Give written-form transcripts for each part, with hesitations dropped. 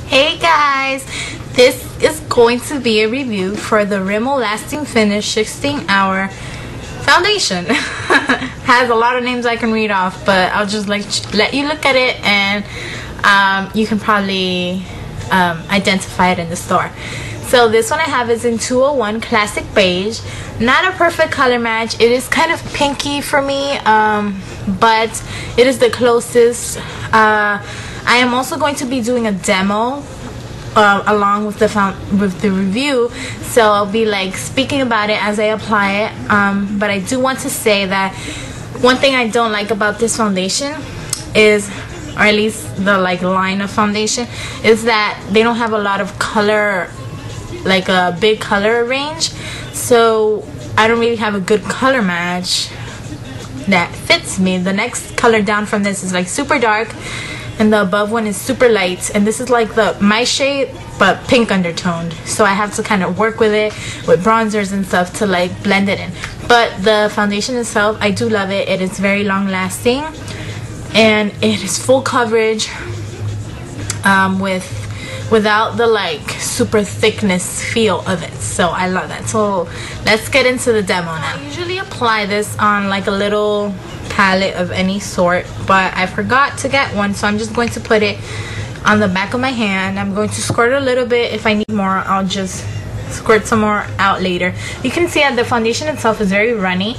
Hey guys, this is going to be a review for the Rimmel Lasting Finish 16-hour foundation. Has a lot of names I can read off, but I'll just let you look at it and you can probably identify it in the store. So this one I have is in 201 Classic Beige. Not a perfect color match. It is kind of pinky for me, but it is the closest. I am also going to be doing a demo along with the review, so I'll be like speaking about it as I apply it. But I do want to say that one thing I don't like about this foundation is, or at least the line of foundation, is that they don't have a lot of color, like a big color range. So I don't really have a good color match that fits me. The next color down from this is like super dark, and the above one is super light, and this is like my shade but pink undertoned, so I have to kind of work with it with bronzers and stuff to like blend it in. But the foundation itself, I do love it. It is very long lasting and it is full coverage without the like super thickness feel of it, so I love that. So let's get into the demo now. I usually apply this on like a little palette of any sort, but I forgot to get one, so I'm just going to put it on the back of my hand. I'm going to squirt a little bit. If I need more, I'll just squirt some more out later. You can see that the foundation itself is very runny,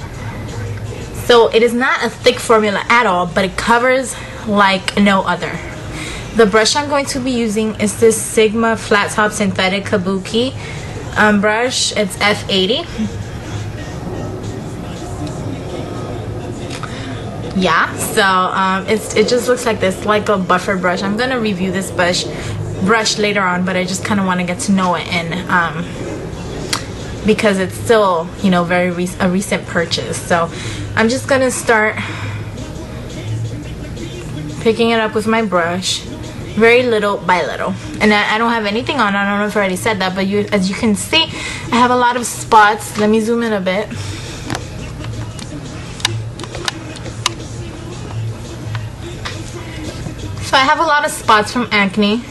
so it is not a thick formula at all, but it covers like no other. The brush I'm going to be using is this Sigma Flat Top Synthetic Kabuki brush. It's F80. Yeah, so it just looks like this, like a buffer brush. I'm gonna review this brush later on, but I just kind of want to get to know it, and because it's still, you know, a recent purchase. So I'm just gonna start picking it up with my brush, very little by little. And I don't have anything on. I don't know if I already said that, but as you can see, I have a lot of spots. Let me zoom in a bit. So I have a lot of spots from acne,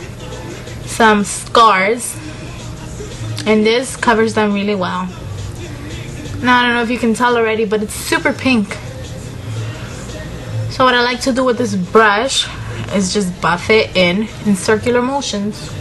some scars, and this covers them really well. Now I don't know if you can tell already, but it's super pink. So what I like to do with this brush is just buff it in circular motions.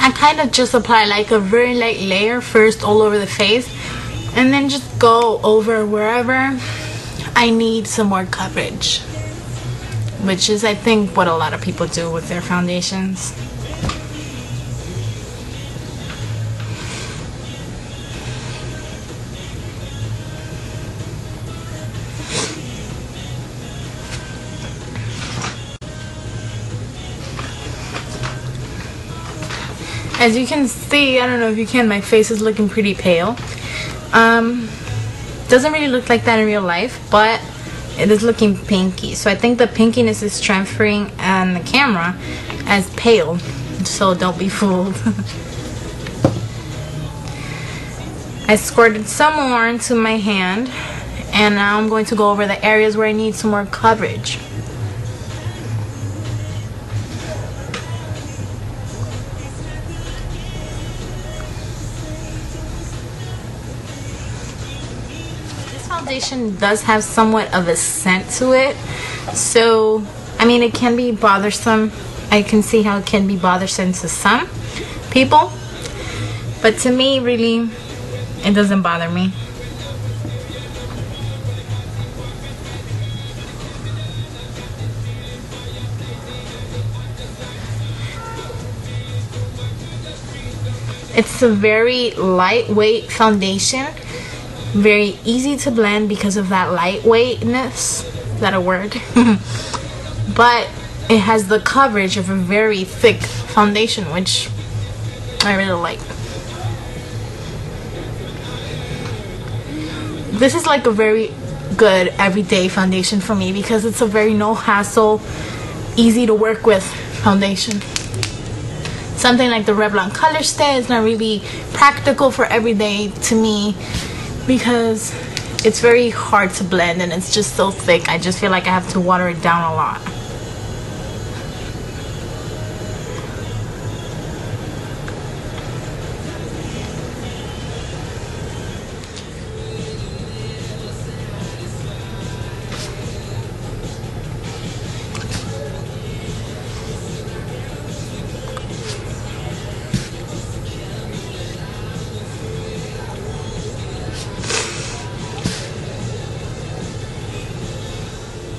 I kind of just apply like a very light layer first all over the face, and then just go over wherever I need some more coverage, which is, I think, what a lot of people do with their foundations. As you can see, I don't know if you can, my face is looking pretty pale. Doesn't really look like that in real life, but it is looking pinky. So I think the pinkiness is transferring on the camera as pale, so don't be fooled. I squirted some more into my hand, and now I'm going to go over the areas where I need some more coverage. Foundation does have somewhat of a scent to it, so I mean, it can be bothersome. I can see how it can be bothersome to some people, but to me, really, it doesn't bother me. It's a very lightweight foundation, very easy to blend because of that lightweightness, Is that a word? But it has the coverage of a very thick foundation, which I really like. This is like a very good everyday foundation for me because it's a very no hassle, easy to work with foundation. Something like the Revlon Color Stay is not really practical for everyday to me because it's very hard to blend and it's just so thick. I just feel like I have to water it down a lot.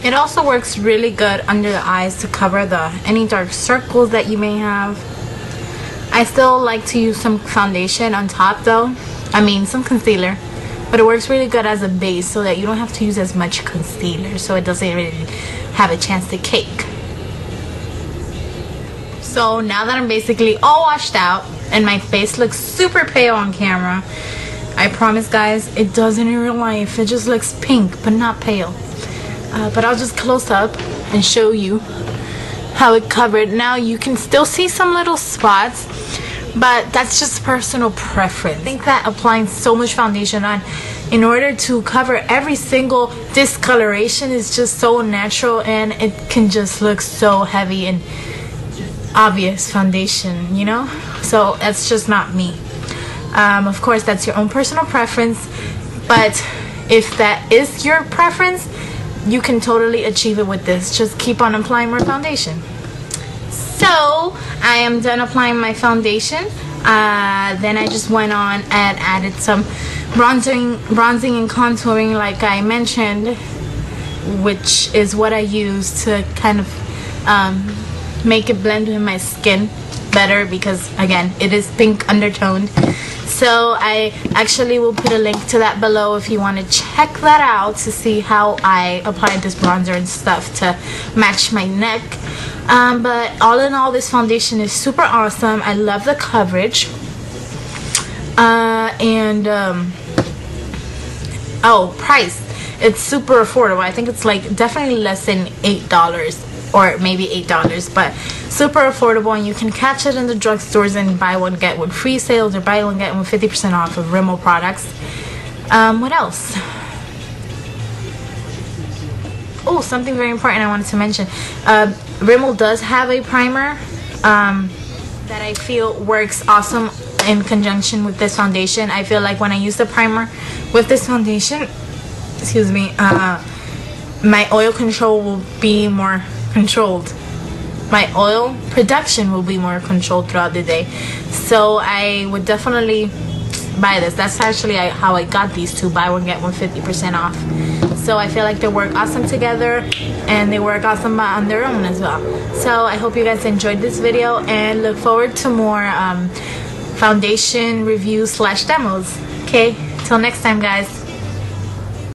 It also works really good under the eyes to cover any dark circles that you may have. I still like to use some foundation on top though. I mean some concealer. But it works really good as a base so that you don't have to use as much concealer, so it doesn't really have a chance to cake. So now that I'm basically all washed out and my face looks super pale on camera, I promise guys, it doesn't in real life. It just looks pink but not pale. But I'll just close up and show you how it covered. Now you can still see some little spots, but that's just personal preference. I think that applying so much foundation on in order to cover every single discoloration is just so natural, and it can just look so heavy and obvious foundation, you know? So that's just not me. Of course, that's your own personal preference, but if that is your preference, you can totally achieve it with this. Just keep on applying more foundation. So I am done applying my foundation. Then I just went on and added some bronzing and contouring like I mentioned, which is what I use to kind of make it blend with my skin better because again it is pink undertoned. So I actually will put a link to that below if you want to check that out to see how I applied this bronzer and stuff to match my neck. But all in all, this foundation is super awesome. I love the coverage. Oh, price. It's super affordable. I think it's like definitely less than $8 or maybe $8, but super affordable, and you can catch it in the drugstores and buy one get one free sales or buy one get one with 50% off of Rimmel products. What else? Oh, something very important I wanted to mention. Rimmel does have a primer that I feel works awesome in conjunction with this foundation. I feel like when I use the primer with this foundation, excuse me, my oil control will be more controlled. My oil production will be more controlled throughout the day. So I would definitely buy this. That's actually how I got these two. Buy one get one 50% off. So I feel like they work awesome together and they work awesome on their own as well. So I hope you guys enjoyed this video and look forward to more foundation reviews / demos. Okay, till next time guys.